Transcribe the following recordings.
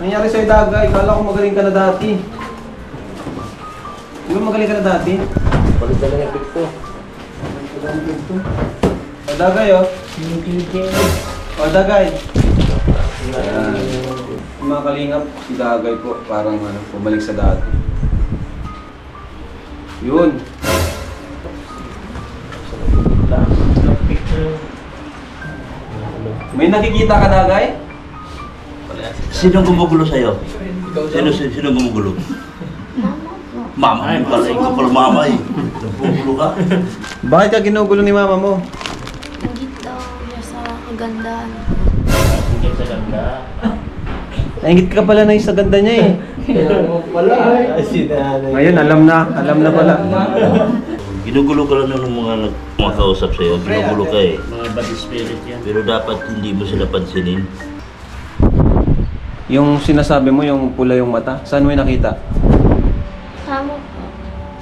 Nangyari sa'yo, Dagay? Kala ko magaling ka na dati. Di ba magaling ka na dati? Balik na lang yung pick ko. O, Dagay, oh. O, Dagay. Ayan. Yung mga kalingap, si Dagay po, parang bumalik sa dati. Yun. May nakikita ka, Dagay? Sino gumugulo sa'yo? Sino gumugulo? Mama mo pala, ikaw pala mama eh. Gumugulo ka? Bakit ka ginugulo ni mama mo? Ingit daw niya sa kagandahan. Ingit sa ganda. Naingit ka pala na sa ganda niya eh. Wala eh. Ngayon, alam na pala. Ginugulo ka lang ng mga kausap sa'yo. Ginugulo ka eh. Mga bad spirit yan. Pero dapat hindi mo sila pansinin. Yung sinasabi mo, yung pula yung mata, saan mo yung nakita? Tama po.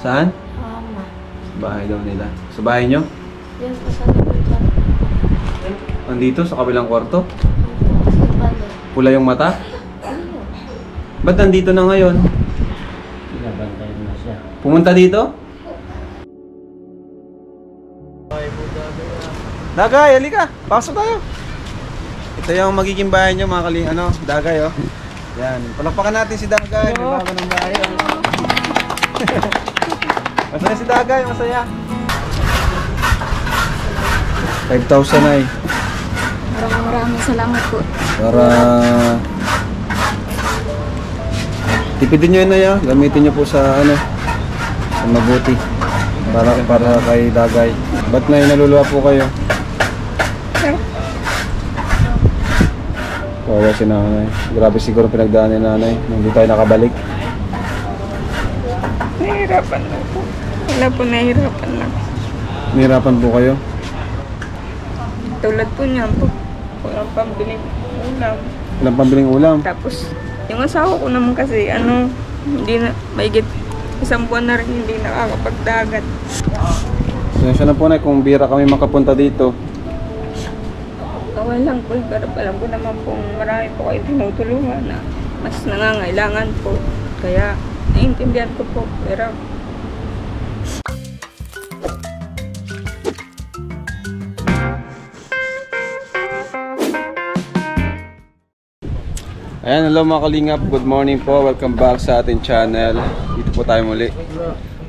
Saan? Tama. Sa bahay daw nila. Sa bahay nyo? Yan po sa likod. Andito, sa kabilang kwarto? Sa balo. Pula yung mata? Ayun. Ba't nandito na ngayon? Binabantayan na siya. Pumunta dito? Dagay, halika! Pasok tayo! Ito yung magiging bahay nyo, mga kaling, Dagay, oh. Yan, palakpakan natin si Dagay. May bago ng bahay, oh. Masaya si Dagay, masaya. 5,000 ay. Maraming salamat po. Para tipidin nyo yun na ya. Gamitin nyo po sa sa mabuti. Para kay Dagay. Ba't na naluluwa po kayo? Kawawa si nanay. Grabe siguro pinagdaan ni nanay. Hindi tayo nakabalik. Nahihirapan lang po. Wala po, nahihirapan lang. Nahirapan po kayo? Tulad po niya po. Walang pambiling ulam. Walang pambiling ulam? Tapos, yung asawa ko naman kasi, hindi na, maigit 1 buwan na rin hindi nakakapagdagat. Siya na po na kung bira kami makapunta dito. Okay lang po, pero alam ko naman po marami po kayo tinutulungan na mas nangangailangan po. Kaya, naiintindihan ko po, pero ayan, hello mga Kalingap, good morning po, welcome back sa ating channel. Dito po tayo muli,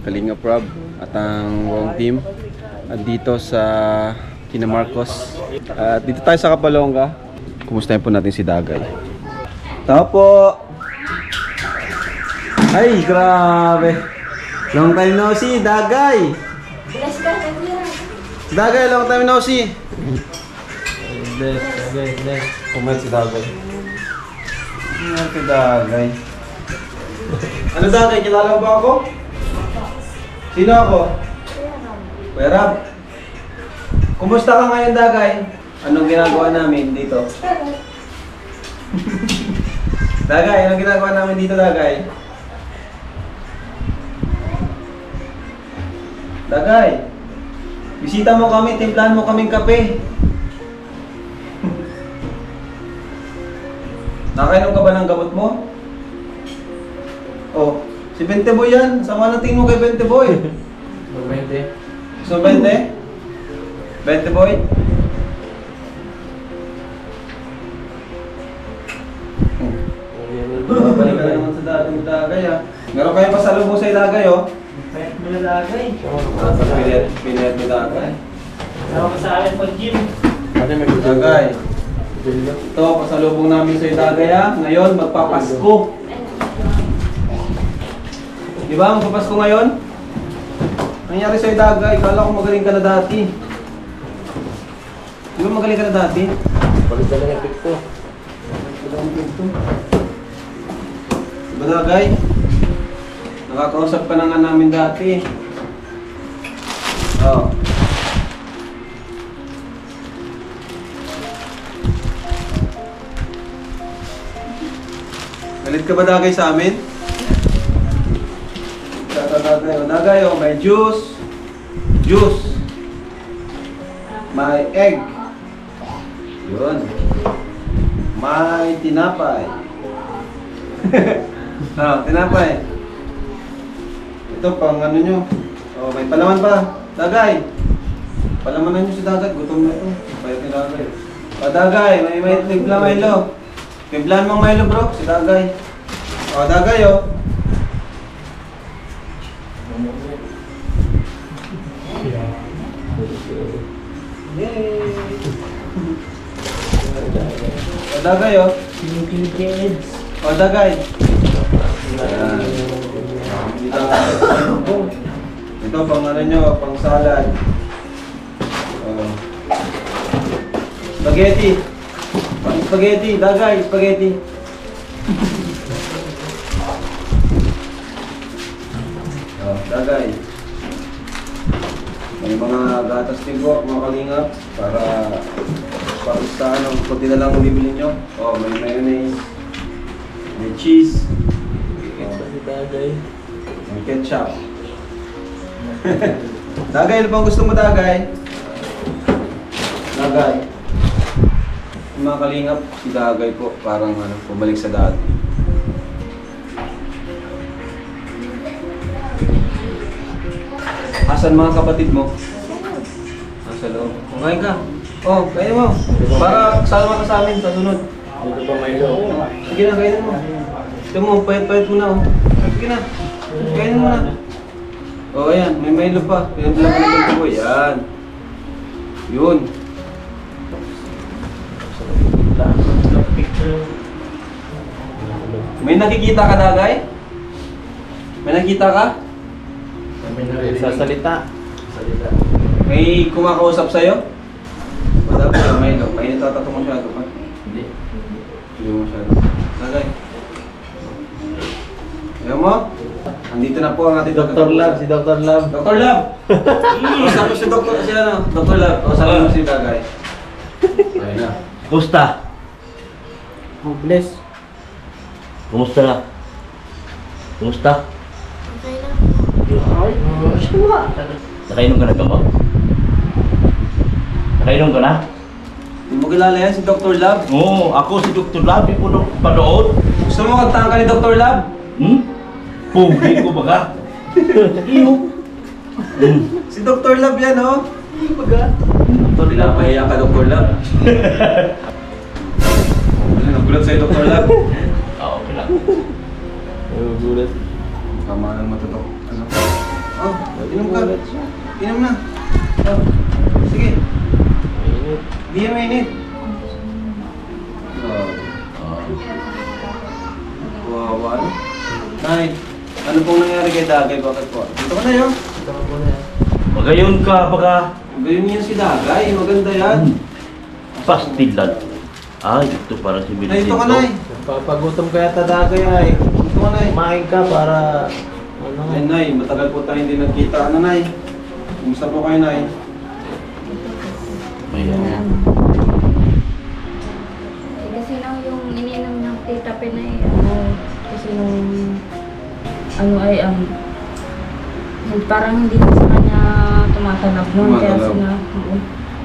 Kalingap Rob at ang buong team at dito sa Kina Marcos. At dito tayo sa Kapalongga. Kumustahin po natin si Dagay. Tao po! Ay, grabe! Long time no see, Dagay! Dagay, long time no see! Bless. Kumain si Dagay. Ano si Dagay? Ano Dagay? Kilala mo ba ako? Sino ako? Kuya Rab. Kumusta ka ngayon, Dagay? Anong ginagawa namin dito? Dagay, anong ginagawa namin dito, Dagay? Dagay, bisita mo kami, timplahan mo kaming kape. Nakainom ka ba ng gamot mo? Oh, si Bente Boy yan. Sama ng tingin mo kay Bente Boy. 20. So, 20? Bente Boy? Balik ka na naman sa dating Dagay, ah. Meron kayo pasalubong sa Dagay, oh. Payat mo na Dagay. Pinayat mo Dagay. Tawag ka sa akin pag gym. Dagay. Ito, pasalubong namin sa Dagay, ah. Ngayon, magpapasko. Di ba, magpapasko ngayon? Nangyari sa'yo, Dagay. Kala ko magaling ka na dati. Di ba magaling ka na dati? Balik na lang yung pick ko. Diba, Dagay? Nakakausap ka na nga namin dati. Oo. Galit ka ba, Dagay, sa amin? Dagay, oh, may juice. May egg. Yun. May tinapay. Tinapay. Ito pang ano nyo. Oh, may palaman pa. Dagay. Palamanan nyo si Dagay. Gutom na ito. Payat ni Dagay. Dagay. May timpla Milo. Timplahan mong Milo bro. Si Dagay. Dagay oh. Yay! Dagay oh. Kids. Dagay. Ayan. Ito pang ano nyo, pang salad. Spaghetti. Pang spaghetti, Dagay, spaghetti. Dagay. May mga gatas din po, mga kalingap, para sa ano, kunti na lang bibili nyo. May mayonnaise, may cheese, may ketchup. Dagay, ano bang gusto mo, Dagay? Dagay. Yung mga kalingap, si Dagay po, parang ano, bumalik sa dati. Asan mga kapatid mo? Nasa loob. Kumain ka. Kainin mo. Para kasama ka sa amin sa sunod. Ito pa Milo. Sige na, kainin mo. Ito mo, payat-payat mo na oh. Sige na. Kainin mo na. Ayan. May Milo pa. Pinagbilang ka na ko. Yan. Yun. May nakikita ka, Dagay? May nakita ka? Sasalita. May kumakausap sa'yo? Wala ba yung Milo? May natatato masyado pa? Hindi. Hindi mo masyado. Dagay. Ayaw mo? Andito na po ang ating Dr. Love, si Dr. Love. Dr. Love! Kausap mo si Dr. Si ano? Dr. Love. Kausap mo si Dagay. Ayun na. Kumusta? Bless. Kumusta na? Kumusta? Okay lang. Nakainom ka na gamot? Nakainom ka na? Hindi mo kilala yan si Dr. Love? Oo, ako si Dr. Love, di ko na panood. Gusto mo kagtangka ni Dr. Love? Pugi ko ba ka? Iyo. Si Dr. Love yan oh. Pinapahiya ka Dr. Love. Ano, nagulat sa'yo Dr. Love? Okay lang. Gulat. Kamahan mo to. Ano? Inom ka. Inom na. Sige. Mainit. Di yan mainit. Wow, ano? Nay, ano pong nangyari kay Dagay? Bakit po? Dito ka na yun. Ito ka po na yan. Magayon ka baka Ganyan yan si Dagay. Maganda yan. pastilan. Ito para si Nay, ito ka Nay. Papagutom ka yata Dagay ay. Ito ka Nay. Kumain ka para ano. Ay, Nay, matagal po tayo hindi nagkita. Ano, Nay? Kumusta po kayo, Nay? Ayan. Kasi nang yung ininom ng tita Pinay, kasi nung parang hindi na sa kanya tumatalab noon. Kaya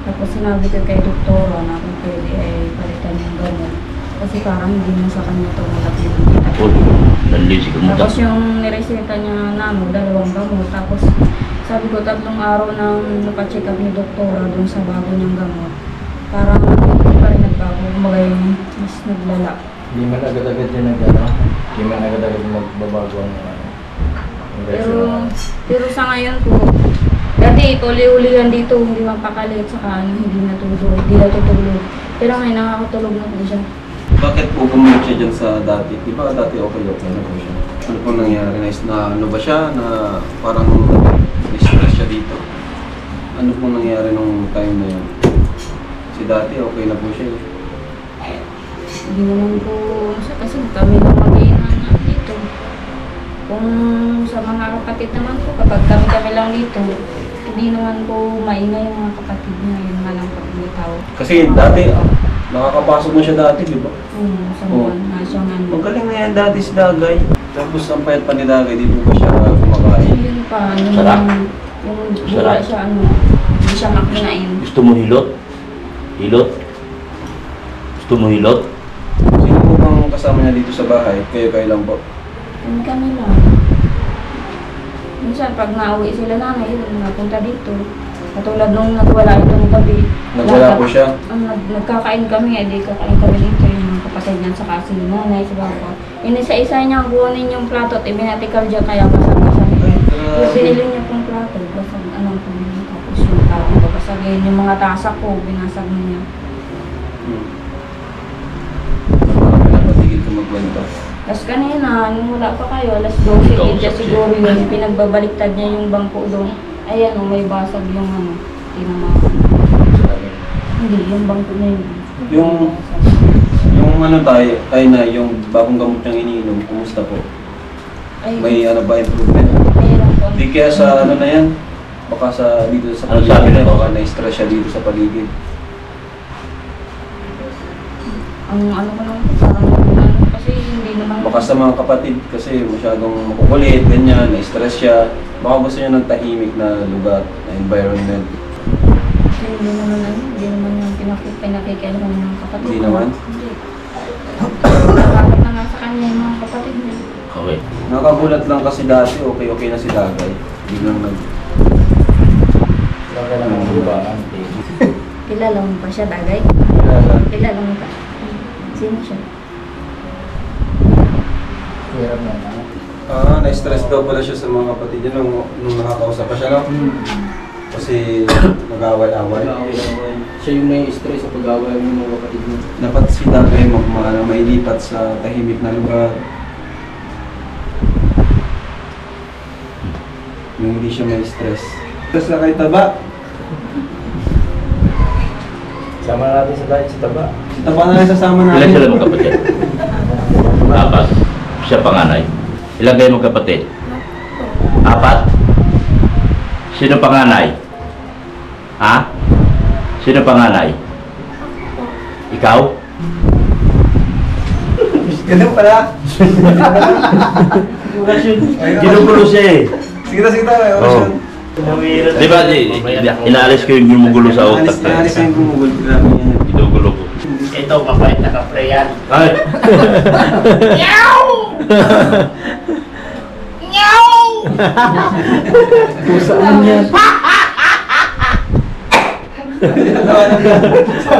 tapos sinabi ko kay doktora na kung pwede ay palitan yung gamot. Kasi parang hindi na sa kanya tumatalab yung tita Pinay. Nalisi ka mo Tapos yung nireseta niya namo, 2 gamot. Tapos sabi ko 3 araw nang napacheck up ni doktora dun sa bago niyang gamot. Parang hindi pa rin nagbago. Kumbaga mas naglala. Hindi man agad-agad yan nag-ano. Hindi man agad-agad magbabago ang Pero sa ngayon po, dati uli-ulihan dito, hindi mapakalit, saka hindi natutulog. Pero ngayon nakakatulog na po siya. Bakit po bumalik siya dyan sa dati? Di ba dati okay na po siya? Ano po nangyari? Na ano ba siya? Na parang na-stress siya dito? Ano po nangyari nung time na yun? Si dati okay na po siya. Hindi naman po, kasi kami lang mag-iinang dito. Kung sa mga kapatid naman po, kapag kami lang dito, hindi naman po maingay yung mga kapatid niya, yun nga lang pag-bitaw. Kasi dati, nakakapasok na siya dati, di ba? Sa buwan na siya nga. Magaling na yan dati si Dagay. Tapos ang payat pa ni Dagay, di po ba siya kumakain? Yun pa, Sarap. yung Sarap. bula siya, hindi siya makinain. Gusto mo hilot? Hilot? Gusto mo hilot? Sino po bang kasama kasama niya dito sa bahay? Kayo lang po? Kami lang. Minsan pag nauwi sila nanay, napunta dito. Katulad nung nagwala itong gabi. Nagwala po siya? Nagkakain kami, di kakain kami dito. Yung mga kapatid niyan, saka si nanay, si baba. Inisa-isa niya kunin yung plato at ibinatikal dyan kaya basag-basag. Yung binili niya pong plato, basag anong pumili. Tapos yung plato, babasagin. Yung mga tasa ko, binasag niya. Napatigil ka magkwento. Tapos kanina, nung wala pa kayo, alas 12, siya siguro yun, pinagbabaliktad niya yung bangko doon. Ayan o, may basag yung ano, tinamakan. Hindi, yung bangko na yun. Yung ano tayo, ay na, yung bagong gamot niyang iniinom, kumusta po? Ay, May ano ba improvement? mayroon po. Di kaya sa ano na yan? Baka sa dito sa Ano sabi paligid, nito? baka na-stress siya dito sa paligid. Ang ano ko lang, parang ano, kasi hindi naman... Baka sa mga kapatid kasi masyadong makukulit, ganyan, na-stress siya. Baka gusto niya ng tahimik na lugar, na environment. Hindi naman yung pinakikialam ng mga kapatid. Hindi naman? Hindi. Nakakot na nga sa kanya yung mga kapatid niya. Okay. Nakagulat lang kasi dati, okay na si Dagay. Biglang Wala lang ang lubaan. Kilala mo pa siya, Dagay? Kilala mo pa? Sino siya? Hirap na na. Na-stress daw pala siya sa mga kapatid niya nung nakakausap pa siya, no? Kasi nag-away-away. Siya yung may stress sa pag-away ng mga kapatid niya. Dapat si Dagay mailipat sa tahimik na lugar. Yung hindi siya may stress. Stress na kay Taba. Sama natin sa diet sa taba. Si Taba na lang sasama Ilan natin. sila magkapatid? Apat. Siya panganay. Ilan kayo magkapatid? Apat? Sino panganay? Ha? Sino panganay? Ikaw? Ganun pala. Ginugulo siya eh. Sige na, orasyon. Di ba, inaalis ko yung gumugulo sa utak. Inalis na yung gumugol. Grabe yan. Ginugulo ko. Ito, mabait na kapre yan. Ay! Pusaan yan.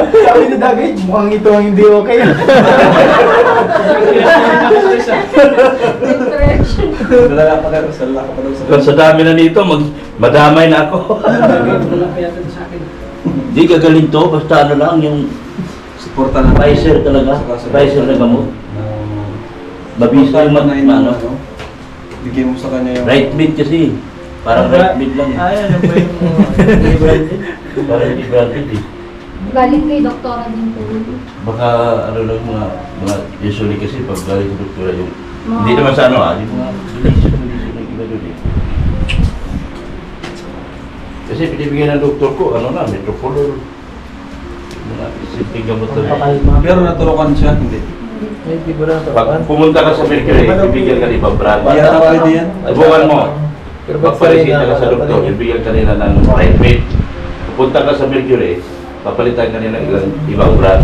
Sabi ni Dagay, mukhang ito ang hindi okay. Dala pa daw sa Sa dami na nito, madamay na ako. Di gagaling to, basta ano lang, yung suporta na. Pfizer talaga. Pfizer na gamot. Mabisa yung ano. Bigyan mo sa kanya yung... Right mid kasi. Parang right mid lang. Ano ba yung Parang hindi branded eh. Galing kay doktora din po. Baka ano lang mga usually kasi pag galing sa doktora yung hindi naman sa ano yung mga delisyon na iba doon eh. Kasi pinibigyan ng doktor ko, ano na, metropolol. Mga simpleng gamot na Pero naturukan siya, hindi. Hindi ba na pag pumunta ka sa Mercury, bibigyan ka ni Brad. Yata pa rin yan. Subukan mo. Pagpalisita ka sa doktor, bibigyan ka nila ng right mate. Pupunta ka sa Mercury, papalitan ka nila ng ibang brand.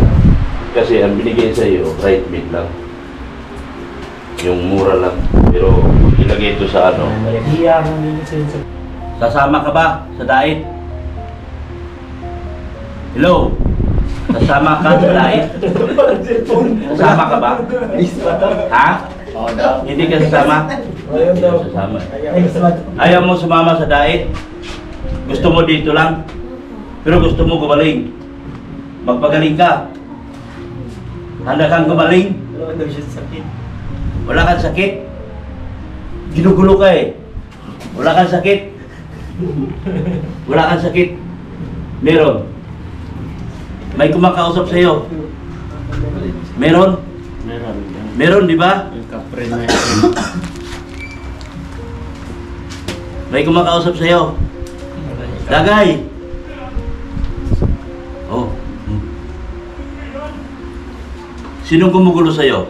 Kasi ang binigay sa iyo, right mate lang. Yung mura lang. Pero ilagay ito sa ano. Sasama ka ba sa diet? Hello? Sasama ka sa diet? Sasama ka ba? Ha? Hindi ka sasama? Hindi ka sasama. Ayaw mo sumama sa diet? Gusto mo dito lang? Pero gusto mo gumaling? Magpagaling ka? Handa kang gumaling? Wala kang sakit? Ginugulo ka eh. Wala kang sakit? Wala kang sakit? Meron? May kumakausap sa'yo? Meron? Meron, di ba? May kumakausap sa'yo? Dagay! Oh. Sinong gumugulo sa'yo?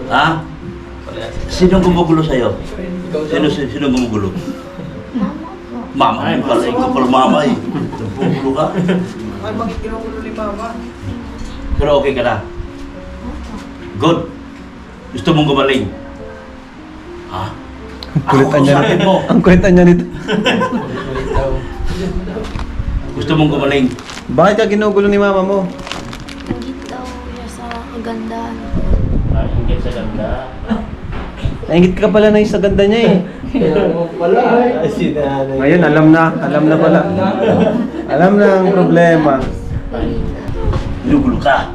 Ha? Sinong gumugulo sa'yo? Sino gumugulo? Mama mo pala, ikaw pala mama eh. Gumugulo ka? Ay, bakit kinukulo ni Mama? Pero okay ka na? Good. Gusto mong gumaling? Ha? Ang kulitan niya kausapin nito. mo. Ang kulitan niya nito. Gusto mong gumaling? Bakit ka ginugulo ni mama mo? Ingit daw siya sa kagandahan. Ingit sa ganda. Naingit ka pala na sa ganda niya eh. Ngayon, alam na pala. Alam na ang problema. Ginugulo ka.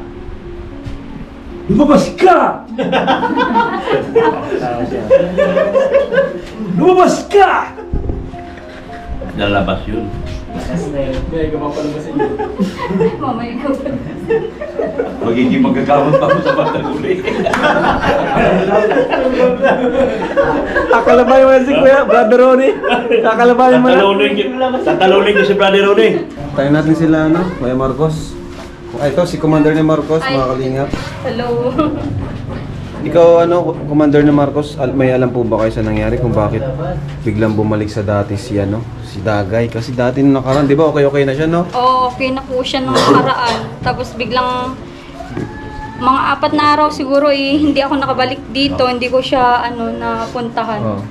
Lumabas ka! Lumabas ka! Lalabas yun. Mama, ikaw. Magiging magkakamot pa ako sa batang uli. Kakalabayan mo yan si Kuya, Brother Ronnie. Kakalabayan mo na. Tatalunin ko si Brother Ronnie. Tayo natin sila, ano, Kuya Marcos. Ito, si Commander ni Marcos, Ay. mga kalingap. Hello. Ikaw, ano, Commander ni Marcos, may alam po ba kayo sa nangyari kung bakit biglang bumalik sa dati si, ano, si Dagay? Kasi dati nung nakaraan, di ba, okay na siya, no? Oo, okay na po siya nung nakaraan. Tapos biglang mga 4 na araw siguro hindi ako nakabalik dito, hindi ko siya napuntahan. Oh.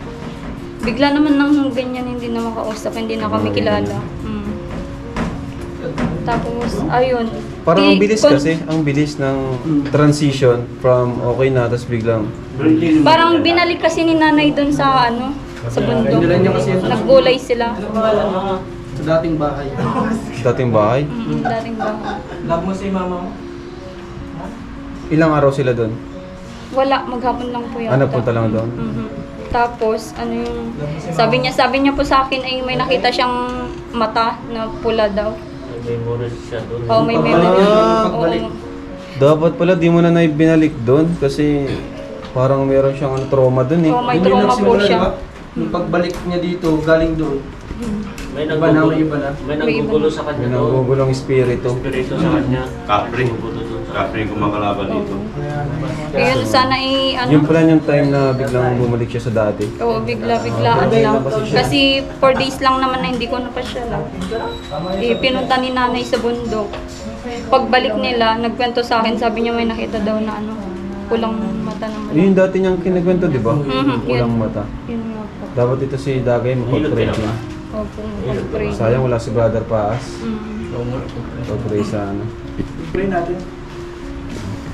Bigla naman nang ganyan hindi na makausap, hindi na kami kilala. Tapos ayun. Parang ang bilis kasi, ang bilis ng transition from okay na, tapos biglang Parang binalik kasi ni nanay doon sa sa bundok. Naggulay sila. Sa dating bahay. dating bahay. Dating bahay. Love mo si mama mo? Ilang araw sila doon? Wala, maghapon lang po yata. Napunta lang doon? Tapos, sabi niya po sa akin ay may nakita siyang mata na pula daw. May memories siya doon. Oo, may memory. pagbalik. Oo. Dapat pala di mo na binalik doon kasi parang meron siyang trauma doon eh. Oo, may trauma po siya. Nung pagbalik niya dito, galing doon. May Iba na, may iba na. May nanggugulo sa kanya May doon. nagugulong espiritu. Espiritu sa kanya. Capri. Nanggugulo doon sa Capri yung kumakalaban dito. Ayun, sana Yung pala yung time na biglang bumalik siya sa dati. Oo, bigla-biglaan lang. Kasi 4 days lang naman na hindi ko na pa siya lang. Pinunta ni nanay sa bundok. Pagbalik nila, nagkwento sa akin, sabi niya may nakita daw na pulang mata ng Yun yung dati niyang kinagwento, di ba? Mhm, Walang yun. mata. Yun nga po. Dapat dito si Dagay makapag-pray din. Opo, mag-pray. Sayang wala si Brother Paas. Mm. Pag-pray sa Pray natin.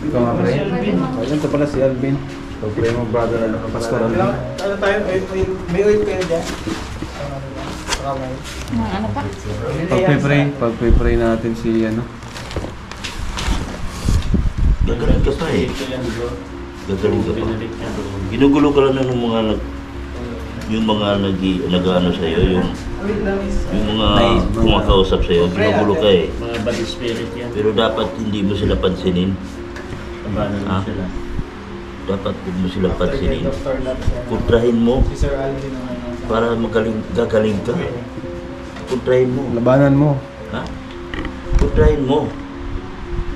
Ikaw nga pray. Ayun, ito pala si Alvin. Pag-pray mo, Brother Pastor Alvin. Ano tayo? May oil kayo dyan? Ano pa? Pag-pray natin si Gagaling ka pa eh. Gagaling ka pa. Binalik niya doon. Ginugulo ka lang ng mga yung mga nag-ano sa'yo, yung mga kumakausap sa'yo, ginugulo ka eh. Mga bad spirit yan. Pero dapat hindi mo sila pansinin. Tabanan mo sila. Dapat hindi mo sila pansinin. Kontrahin mo Si Sir Alvin naman. para gagaling ka. Kontrahin mo. Labanan mo. Ha? Kontrahin mo.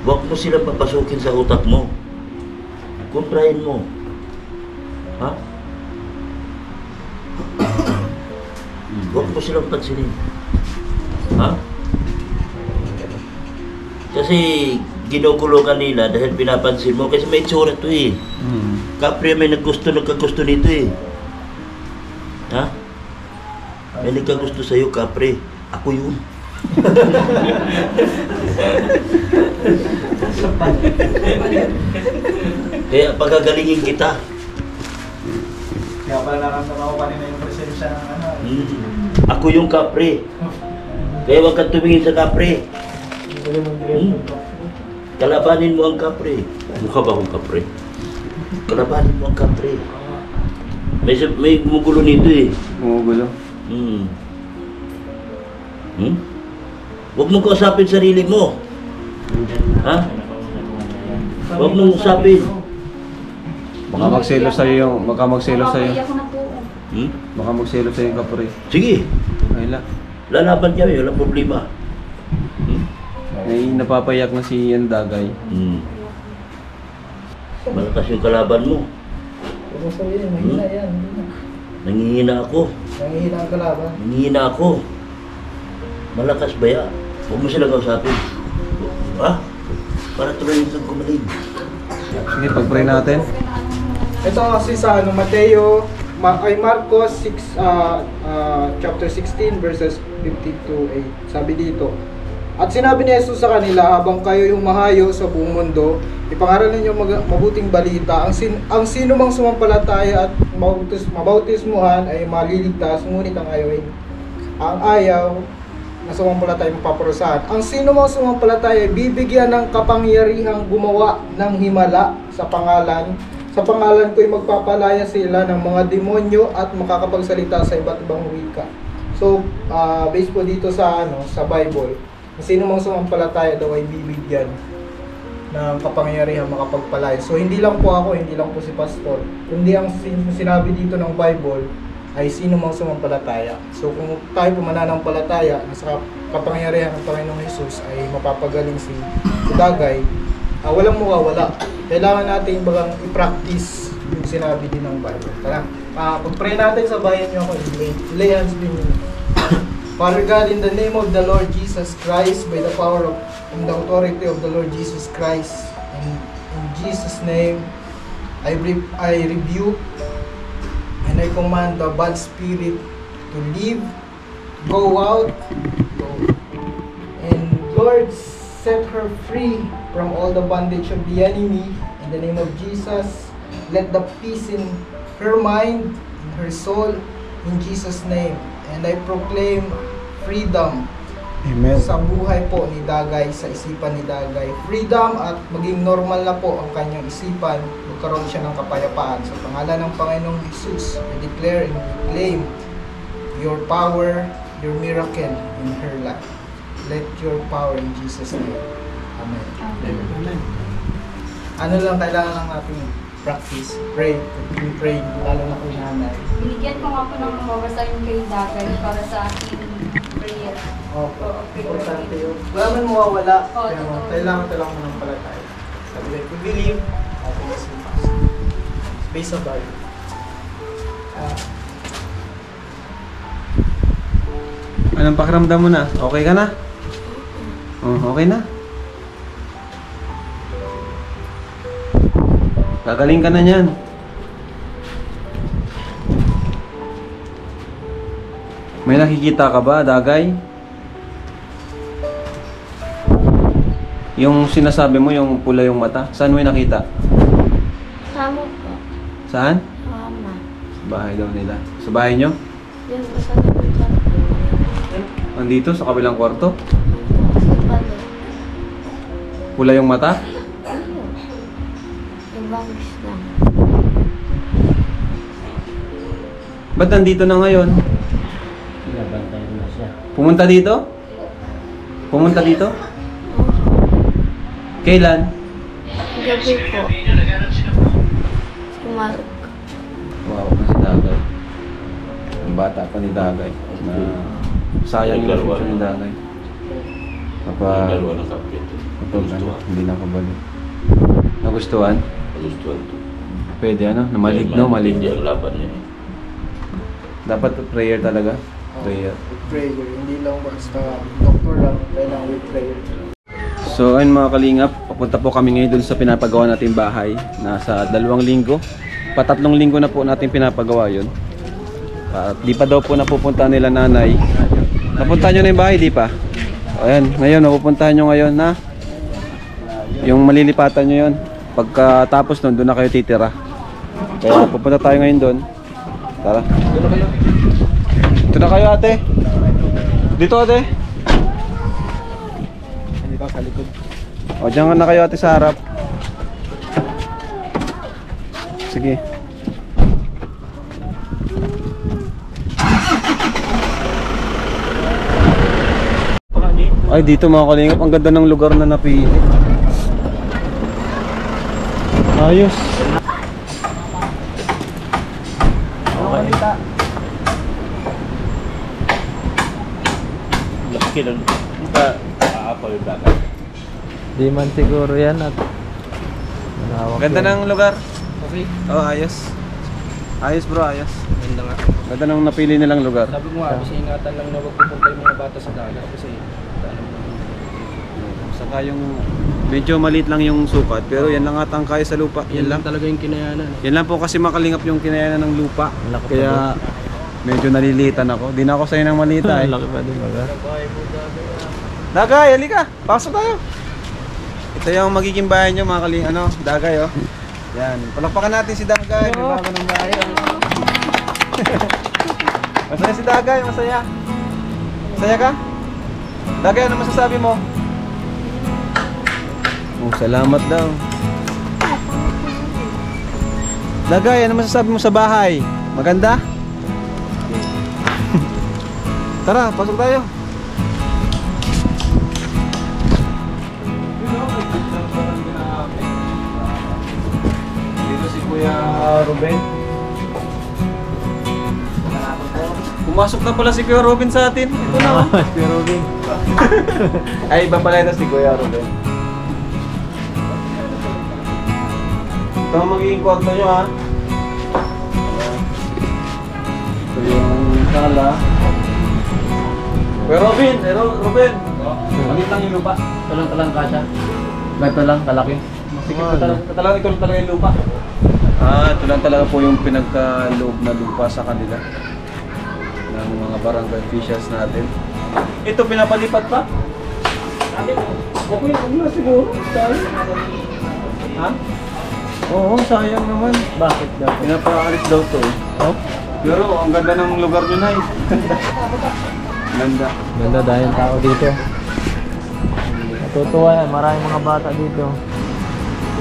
Huwag mo silang papasukin sa utak mo. Kontrahin mo. Ha? Huwag mo silang pansinin. Ha? Kasi ginugulo ka nila dahil pinapansin mo kasi may itsura to eh. Capri may nagkagusto nito eh. Ha? May nagkagusto sa'yo, Capri. Ako yun. Kaya pagagalingin kita. Kaya pala naramdaman ko kanina yung presensya ng Ako yung Capri. Kaya huwag kang tumingin sa Capri. Kalabanin mo ang Capri. Mukha ba akong Capri? Kalabanin mo ang Capri. May gumugulo nito eh. Gumugulo. Huwag mong kausapin sarili mo. Ha? Huwag mong usapin. Baka magselos sa'yo yung, baka magselos sa'yo. Iyak na po. Baka magselos sa'yo yung kapre. Sige, Ay la. lalaban kami, walang problema. May napapayak na si Dagay. Malakas yung kalaban mo. Huwag mo sabihin, mahina yan. Nangihina ako. Nangihina ang kalaban. Nangihina ako. Malakas ba yan? Huwag mo sila kausapin. Ha? Para tuloy kang gumaling. Sige, pag-pray natin. Ito kasi sa Mateo, Marcos 6, chapter 16 verses 52-8. Sabi dito, at sinabi ni Jesus sa kanila, habang kayo yung mahayo sa buong mundo, ipangaral ninyo mabuting balita. Ang sino mang sumampalataya at mabautismuhan ay maliligtas, ngunit ang ayaw na sumampalataya mapaparusahan. Ang sino mang sumampalataya ay bibigyan ng kapangyarihang gumawa ng himala sa pangalan ko ay magpapalaya sila ng mga demonyo at makakapagsalita sa iba't ibang wika. So, based po dito sa Bible, sino mang sumampalataya daw ay bibigyan ng kapangyarihan makapagpalaya. So, hindi lang po ako, hindi lang po si Pastor. Kundi ang sinabi dito ng Bible ay sino mang sumampalataya. So, kung tayo po mananampalataya sa kapangyarihan ng Panginoong Jesus ay mapapagaling si Dagay, walang mawawala. Kailangan natin bagang i-practice yung sinabi din ng Bible. Tara, pag-pray natin sa bayan nyo ako, lay hands din yun. Father God, in the name of the Lord Jesus Christ, by the power and the authority of the Lord Jesus Christ, in Jesus' name, I rebuke and I command the bad spirit to leave, go out, and Lord, set her free from all the bondage of the enemy. In the name of Jesus, let the peace in her mind, in her soul, in Jesus' name. And I proclaim freedom. Amen. Sa buhay po ni Dagay, sa isipan ni Dagay. Freedom at maging normal na po ang kanyang isipan. Magkaroon siya ng kapayapaan. Sa pangalan ng Panginoong Jesus, we declare and we claim your power, your miracle in her life. Let your power in Jesus' name. Amen. Amen. Ano lang kailangan lang natin practice, pray, pray, lalo na kung nanay. Binigyan ko nga po ng mababasahin kay Dagay para sa aking prayer. Okay, importante yun. Wala man mawawala, Oo, pero totoo. kailangan ng palataya. Sabi like, we believe, natin is fast. Based on Bible. Anong pakiramdam mo na? Okay ka na? Oh, okay na? Gagaling ka na niyan. May nakikita ka ba, Dagay? Yung sinasabi mo, yung pula yung mata, saan mo yung nakita? Sama po. Saan? Mama. Sa bahay daw nila. Sa bahay nyo? Yan po sa likod sa Andito, sa kabilang kwarto? sa balo. Pula yung mata? Ibangis lang. Ba't nandito na ngayon? Pinabantay na siya. Pumunta dito? Pumunta dito? Kailan? Gabi po. Sumarok. Wow, si Dagay. Ang bata pa ni Dagay. Na sayang yung future ni Dagay. Kapag hindi nakabalik. Nagustuhan? Nagustuhan to. Pwede maligno. Hindi ang laban niya. Dapat prayer talaga. Prayer. Prayer, hindi lang basta doctor lang, kailangan with prayer. So ayun mga kalingap, papunta po kami ngayon dun sa pinapagawa nating bahay. Nasa 2 linggo, 3 linggo na po natin pinapagawa yun. At di pa daw po napupunta nila nanay. Napunta nyo na yung bahay, di pa? Ayan, ngayon napupuntahan nyo ngayon na yung malilipatan nyo yun. Pagkatapos nun, doon na kayo titira. Kaya pupunta tayo ngayon doon. Tara. Dito na kayo ate. Dito ate. Dito sa likod. O, dyan na kayo ate sa harap. Sige. Ay, dito mga kalingap, ang ganda ng lugar na napili. Ayos. Okay. Laki lang. Aapaw yung dagat. Di man siguro yan at Ganda ng lugar. Okay. Oh, ayos. Ayos bro, ayos. Ganda nga. Ganda ng napili nilang lugar. Sabi ko nga, kasi ingatan lang na wag pupunta yung mga bata sa dagat kasi alam mo. Saka yung medyo maliit lang yung sukat, pero yan lang ata ang kaya sa lupa. Yan lang. talaga yung kinayanan. Yan lang po kasi makalingap yung kinayanan ng lupa. Laki pa Kaya medyo nalilitan ako. Di na ako sa'yo ng malita eh. Laki pa din baga. Dagay, halika. Pasok tayo. Ito yung magiging bahay nyo mga kaling, Dagay oh. Yan. Palakpakan natin si Dagay. May bago ng bahay. Masaya si Dagay, masaya. Masaya ka? Dagay, ano masasabi mo? Oh, salamat daw. Dagay, ano masasabi mo sa bahay? Maganda? Tara, pasok tayo. Dito si Kuya Ruben. Pumasok na pala si Kuya Ruben sa atin. Ito na. Kuya Ruben. Ay, iba pala ito si Kuya Ruben. Ito ang magiging kwarto nyo ha. Ito yung sala. Kuya Ruben, Ruben. Maliit lang yung lupa. Ito lang talang kasha. Ito lang, kalaki. Ito lang talaga yung lupa. Ito lang talaga po yung pinagkaloob na lupa sa kanila ng mga barangay officials natin. Ito pinapalipat pa? Okay, huwag na siguro. Ha? Oo, sayang naman. Bakit daw? Pinapaalis daw to eh. Oh? Pero ang ganda ng lugar nyo na eh. Ganda. Ganda dahil tao dito. Natutuwa yan, maraming mga bata dito.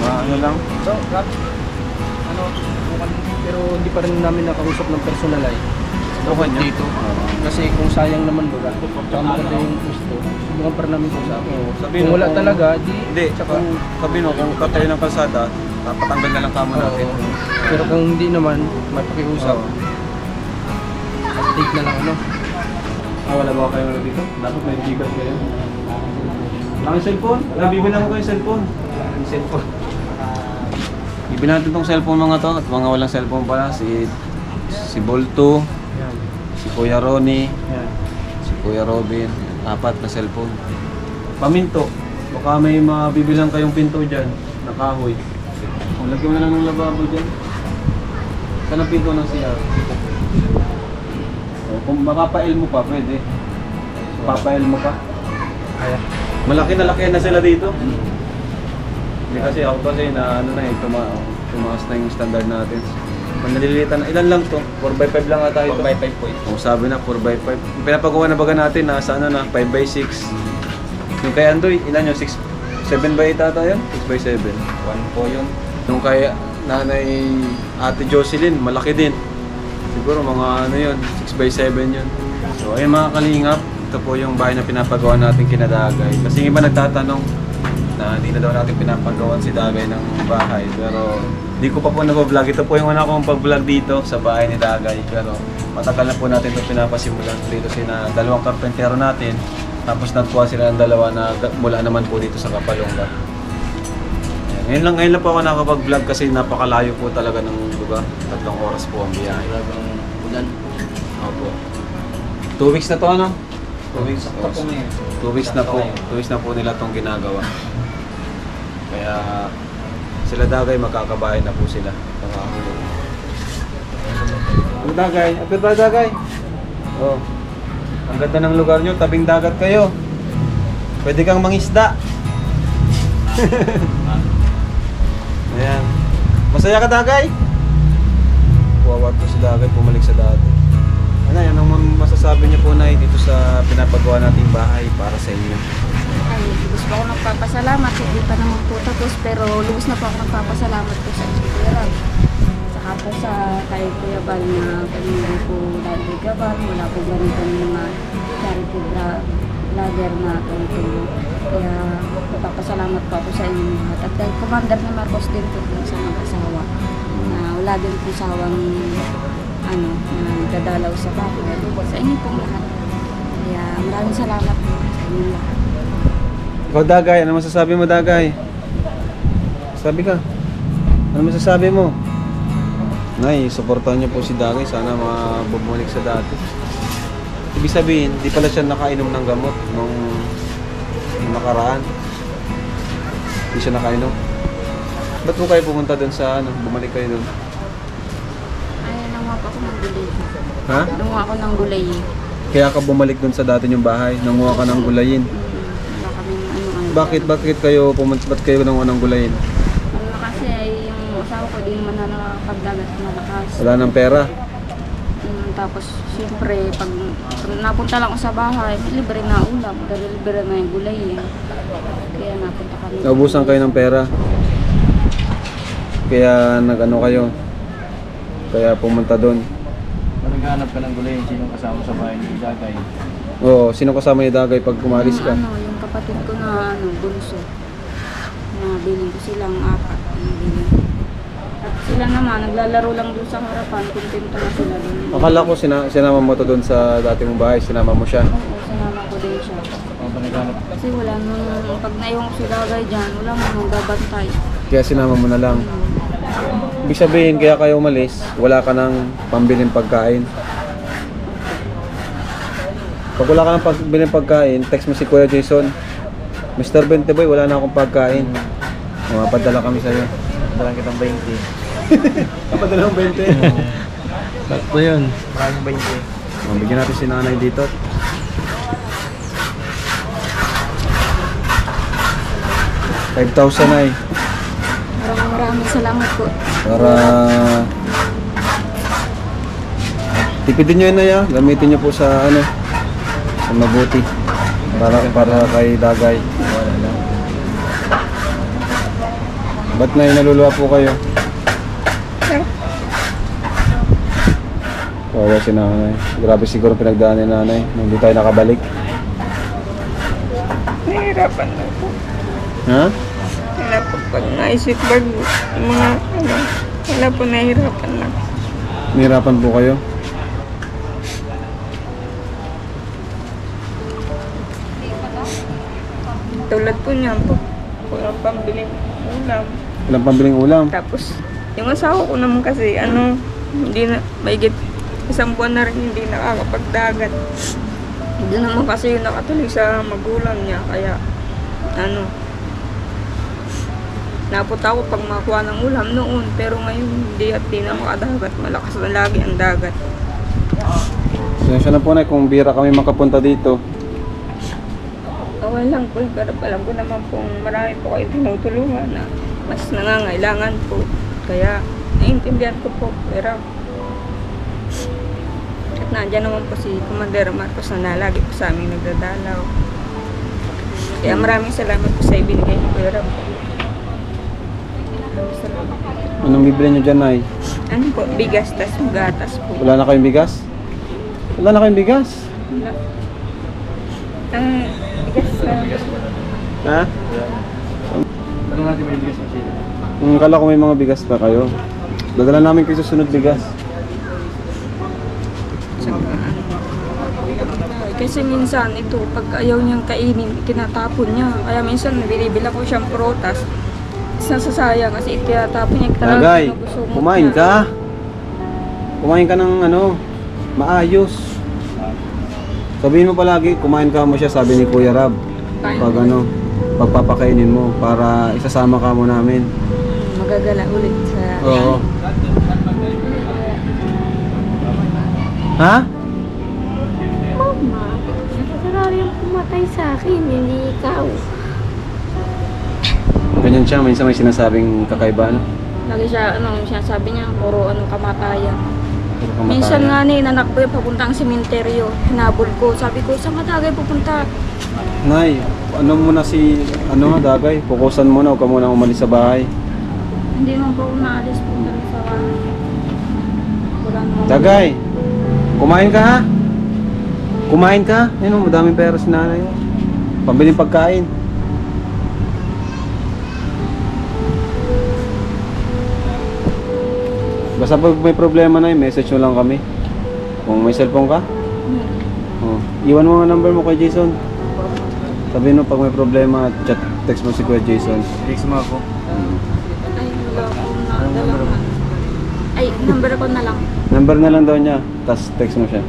Ano lang? So, pero hindi pa rin namin nakausap ng personal ay. Okay niya? Dito. Kasi kung sayang naman baga, tsaka maganda yung gusto, subukan pa rin namin kung sa akin. Sabihin Kung mo wala kung- talaga, di... Hindi, tsaka sabihin mo kung katayo ng kalsada, patanggal na lang kamo natin. Pero kung hindi naman, may pakiusap. Oo. Take na lang ano. Wala ba kayo dito? Dapat may gigas kayo. Ang cellphone? Bibilan ko kayo cellphone. Ang cellphone. Bibilan natin tong cellphone mga to at mga walang cellphone pala. Si Bolto, si Kuya Ronnie, si Kuya Robin. 4 na cellphone. Paminto. Baka may mabibilang kayong pinto dyan. Nakahoy. Lagyan mo na lang ng lababo dyan. Saan ang pinto ng CR? Kung makapail mo pa, pwede. Papail mo pa. Malaki na sila dito. Hindi kasi ako kasi na tumaas na yung standard natin. Manalilitan na. Ilan lang to? 4x5 lang ata ito. 4x5 po ito. Kung sabi na 4x5. Yung pinapagawa na baga natin, nasa 5x6. Yung kay Andoy, ilan yun? 7x8 ata yun? 6x7. 1 po yun. Yung kay nanay Ate Jocelyn, malaki din. Siguro mga yun, 6x7 yun. So ayun mga kalingap, ito po yung bahay na pinapagawa natin kina Dagay. Kasi yung iba nagtatanong na hindi na daw natin pinapagawan si Dagay ng bahay. Pero hindi ko pa po nag-vlog. Ito po yung una kong pag-vlog dito sa bahay ni Dagay. Pero matagal na po natin ito pinapasimulan. Dito sila dalawang karpentero natin. Tapos nagkuha sila ng dalawa na mula naman po dito sa Kapalonga. Ngayon lang po ako nakapag-vlog kasi napakalayo po talaga ng lugar. 3 oras po ang biyahe. Talagang ulan. Opo. 2 weeks na to ano? 2 weeks. Sakto po ngayon. 2 weeks na po. 2 weeks na po nila itong ginagawa. Kaya sila Dagay magkakabahay na po sila. Ang Dagay, apir ba Dagay? Oh. Ang ganda ng lugar nyo, tabing dagat kayo. Pwede kang mangisda. Ayan. Masaya ka Dagay? Wawa to si Dagay, bumalik sa dati. Ano yan, ang masasabi niyo po na dito sa pinapagawa nating bahay para sa inyo? Ay, gusto ko nagpapasalamat. Hindi pa naman po tapos, pero lubos na po ako nagpapasalamat po sa Kuya Ram. Saka po sa kay Kuya Bal na kanina po dahil Kuya Bal, wala po ganito ng mga charity vlogger na tulong. Kaya nagpapasalamat po ako sa inyo. At kay Commander ni Marcos din po sa mga asawa. Na wala din po sawang na nagdadalaw sa bahay. Sa inyo pong lahat. Kaya maraming salamat po sa inyo lahat. Ikaw Dagay, ano masasabi mo Dagay? Sabi ka. Ano masasabi mo? Nay, supportahan niyo po si Dagay. Sana mabumalik sa dati. Ibig sabihin, di pala siya nakainom ng gamot nung nakaraan. Hindi siya nakainom. Ba't mo kayo pumunta doon sa ano? Bumalik kayo doon? Ay, nanguha pa ako ng gulay. Ha? Nanguha ako ng gulay. Kaya ka bumalik doon sa dati yung bahay, nanguha ka ng gulayin. Wala kaming ano. Bakit kayo pumunta, ba't kayo nanguha ng gulayin? Ano kasi ay yung asawa ko di naman na nakapagdagat malakas. Wala nang pera. Tapos siyempre pag napunta lang ako sa bahay, libre na ulam, dahil libre na yung gulay eh. Kaya napunta kami. Naubusan kayo ng pera. Kaya nag-ano kayo. Kaya pumunta doon. Naghanap ka ng gulay, sino kasama sa bahay ni Dagay? Oo, sino kasama ni Dagay pag kumalis ka? Yung kapatid ko na bunso. Nabili ko silang 4. Nabili. At sila naman, naglalaro lang doon sa harapan, kontento na sila doon. Akala ko sinama mo to doon sa dati mong bahay, sinama mo siya. Oo, sinama ko din siya. Kasi wala nung, pag naiwan ko si Dagay dyan, wala mo nung gabantay. Kaya sinama mo na lang. Ibig sabihin, kaya kayo umalis, wala ka ng pambiling pagkain. Pag wala ka ng pambiling pagkain, text mo si Kuya Jason, Mr. Benteboy, wala na akong pagkain. Mapadala kami sa'yo. Dalang kitang 20. Mapadala ng 20. Sakto yun. Maraming 20. Bigyan natin si nanay dito. ₱5,000 ay. Maraming salamat po. Para tipidin nyo yun na ya. Gamitin nyo po sa ano, sa mabuti. Para kay Dagay. Ba't na naluluwa po kayo? Kawawa si nanay. Grabe siguro pinagdaan ni nanay. Hindi tayo nakabalik. Nahihirapan na po. Ha? Wala po pag naisip bag, yung mga ano, wala po nahihirapan na. Nahirapan po kayo? Tulad po niya po, walang pambiling ulam. Walang pambiling ulam. Tapos, yung asawa ko naman kasi, ano, hindi na, maigit 1 buwan na rin hindi nakakapagdagat. Hindi naman kasi yung nakatuloy sa magulang niya, kaya, ano, napunta ako pag makuha ng ulam noon, pero ngayon hindi at di na makadagat, malakas na lagi ang dagat. Siya na po na kung bira kami makapunta dito. Okay lang po, pero alam ko naman pong marami po kayo tinutulungan na mas nangangailangan po. Kaya, naiintindihan ko po, pero at nandiyan naman po si Commander Marcos na lagi po sa aming nagdadalaw. Kaya maraming salamat po sa ibinigay ni Kuya Rab. Maraming salamat. Anong bibili nyo dyan, Nay? Ano po, bigas, tas gatas po. Wala na kayong bigas? Wala na kayong bigas? Wala. Ang bigas na. Ha? Ano natin may bigas ng sila? Kala ko may mga bigas pa kayo. Dadala namin kayo sa sunod bigas. Kasi minsan ito, pag ayaw niyang kainin, tinatapon niya. Kaya minsan binibila ko siyang prutas. Nasasayang kasi tinatapon niya. Dagay, kumain ka. Kumain ka ng ano, maayos. Sabihin mo palagi, kumain ka mo siya, sabi ni Kuya Rab. Pag ano, pagpapakainin mo para isasama ka mo namin. Magagala ulit sa... Oo. Ha? Mama, nakasarari yung pumatay sa akin, hindi ikaw. Ganyan siya, minsan may sinasabing kakaiba, ano? Lagi siya, sabi niya, puro kamatayan. Puro kamatayan. Minsan nga nanak ko papuntang sementeryo. Hinabol ko. Sabi ko, saan ka Dagay pupunta? Nay, ano muna si, Dagay? Pukusan mo na, huwag ka muna umalis sa bahay. Hindi naman po naalis po talaga sa wala naman. Dagay, kumain ka ha? Kumain ka? Yan o, madaming pera si nanay. Pambiling pagkain. Basta pag may problema na, message mo lang kami. Kung may cellphone ka, iwan mo ang number mo kay Jason. Sabihin mo pag may problema, chat, text mo si Kuya Jason. Text mo ako. Ay, wala akong nadala. Ay, number ko na lang. Number na lang daw niya, tapos text mo siya.